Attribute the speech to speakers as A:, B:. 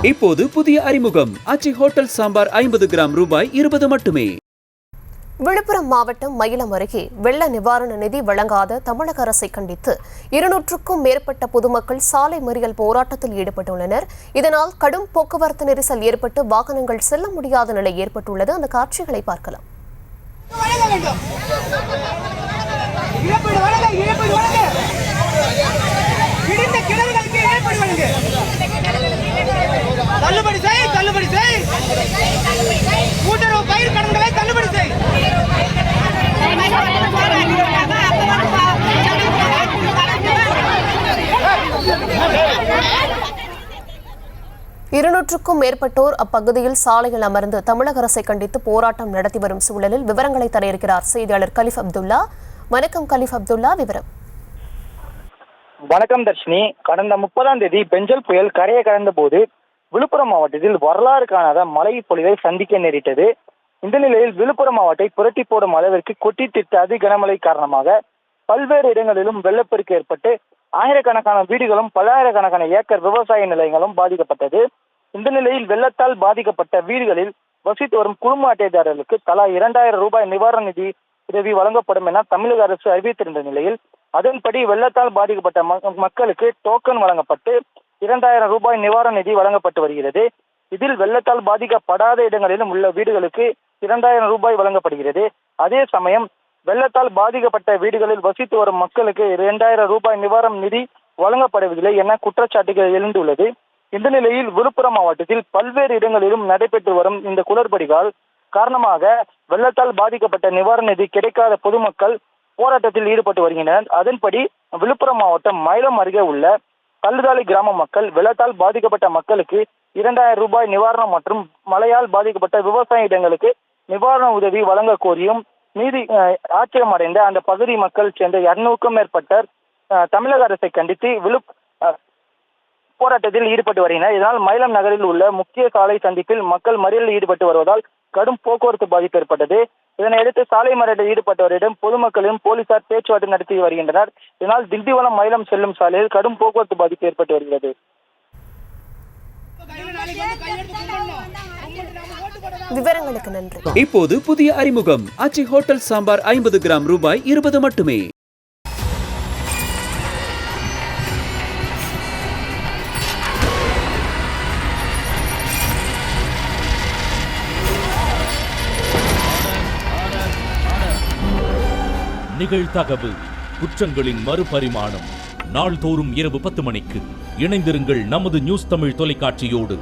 A: இப்போது புதிய அறிமுகம் ஆச்சி ஹோட்டல் சாம்பார் 50 கிராம் ரூபாய் 20 மட்டுமே.
B: விழுப்புரம் மாவட்டம் மயிலம் அருகே வெள்ள நிவாரண நிதி வழங்காத தமிழக அரசை கண்டித்து 200க்கும் மேற்பட்ட பொதுமக்கள் சாலை மறியல் போராட்டத்தில் ஈடுபட்டுள்ளனர். இதனால் கடும் போக்குவரத்து நெரிசல் ஏற்பட்டு வாகனங்கள் செல்ல முடியாத நிலை ஏற்பட்டுள்ளது. அந்த காட்சிகளை பார்க்கலாம். இருநூற்றுக்கும் மேற்பட்டோர் அப்பகுதியில் சாலையில் அமர்ந்து தமிழக அரசை கண்டித்து போராட்டம் நடத்தி வரும் சூழலில் விவரங்களை தர இருக்கிறார் செய்தியாளர் கலீஃப் அப்துல்லா. வணக்கம் கலீஃப் அப்துல்லா, விவரம்.
C: வணக்கம் தர்ஷினி. கடந்த 30ஆம் தேதி பெஞ்சல் புயல் கரையை கடந்த போது விழுப்புரம் மாவட்டத்தில் வரலாறு காணாத மழை பொழிவை சந்திக்க நேரிட்டது. இந்த நிலையில் விழுப்புரம் மாவட்டத்தை புரட்டி போடும் அளவிற்கு கொட்டி திட்ட அதி கனமழை காரணமாக பல்வேறு இடங்களிலும் வெள்ளப்பெருக்கு ஏற்பட்டு ஆயிரக்கணக்கான வீடுகளும் பல்லாயிரக்கணக்கான ஏக்கர் விவசாய நிலையங்களும் பாதிக்கப்பட்டது. இந்த நிலையில் வெள்ளத்தால் பாதிக்கப்பட்ட வீடுகளில் வசித்து வரும் குடும்ப அட்டைதாரர்களுக்கு தலா 2000 ரூபாய் நிவாரண நிதி உதவி வழங்கப்படும் என தமிழக அரசு அறிவித்திருந்த நிலையில் அதன்படி வெள்ளத்தால் பாதிக்கப்பட்ட மக்களுக்கு டோக்கன் வழங்கப்பட்டு 2000 ரூபாய் நிவாரண நிதி வழங்கப்பட்டு வருகிறது. இதில் வெள்ளத்தால் பாதிக்கப்படாத இடங்களிலும் உள்ள வீடுகளுக்கு 2000 ரூபாய் வழங்கப்படுகிறது. அதே சமயம் வெள்ளத்தால் பாதிக்கப்பட்ட வீடுகளில் வசித்து வரும் மக்களுக்கு 2000 ரூபாய் நிவாரண நிதி வழங்கப்படவில்லை என குற்றச்சாட்டுகள் எழுந்துள்ளது. இந்த நிலையில் விழுப்புரம் மாவட்டத்தில் பல்வேறு இடங்களிலும் நடைபெற்று வரும் இந்த குளறுபடிகள் காரணமாக வெள்ளத்தால் பாதிக்கப்பட்ட நிவாரண நிதி கிடைக்காத பொதுமக்கள் போராட்டத்தில் ஈடுபட்டு வருகின்றனர். அதன்படி விழுப்புரம் மாவட்டம் மயிலம் அருகே உள்ள கல்லுதாளி கிராம மக்கள் வெள்ளத்தால் பாதிக்கப்பட்ட மக்களுக்கு 2000 ரூபாய் நிவாரணம் மற்றும் மழையால் பாதிக்கப்பட்ட விவசாய இடங்களுக்கு நிவாரண உதவி வழங்க கோரியும் நீதி ஆச்சரியமடைந்த அந்த பகுதி மக்கள் சேர்ந்த 200க்கும் மேற்பட்ட தமிழக அரசை கண்டித்து போராட்டத்தில் ஈடுபட்டு வருகின்றனர். இதனால் மயிலம் நகரில் உள்ள முக்கிய சாலை சந்திப்பில் மக்கள் மறியலில் ஈடுபட்டு வருவதால் கடும் போக்குவரத்து பாதிப்பு ஏற்பட்டது. இதனையடுத்து சாலை மறியலில் ஈடுபட்டவரிடம் பொதுமக்களும் போலீசார் பேச்சுவார்த்தை நடத்தி வருகின்றனர். இதனால் திண்டிவனம் மயிலம் செல்லும் சாலையில் கடும் போக்குவரத்து பாதிப்பு ஏற்பட்டு வருகிறது.
B: விவரங்களுக்கு நன்றி.
A: இப்போது புதிய அறிமுகம் ஆச்சி ஹோட்டல் சாம்பார் 50 கிராம் ரூபாய் 20 மட்டுமே.
D: நிகழ்தகவு குற்றங்களின் மறுபரிமாணம் நாள்தோறும் இரவு 10 மணிக்கு இணைந்திருங்கள் நமது நியூஸ் தமிழ் தொலைக்காட்சியோடு.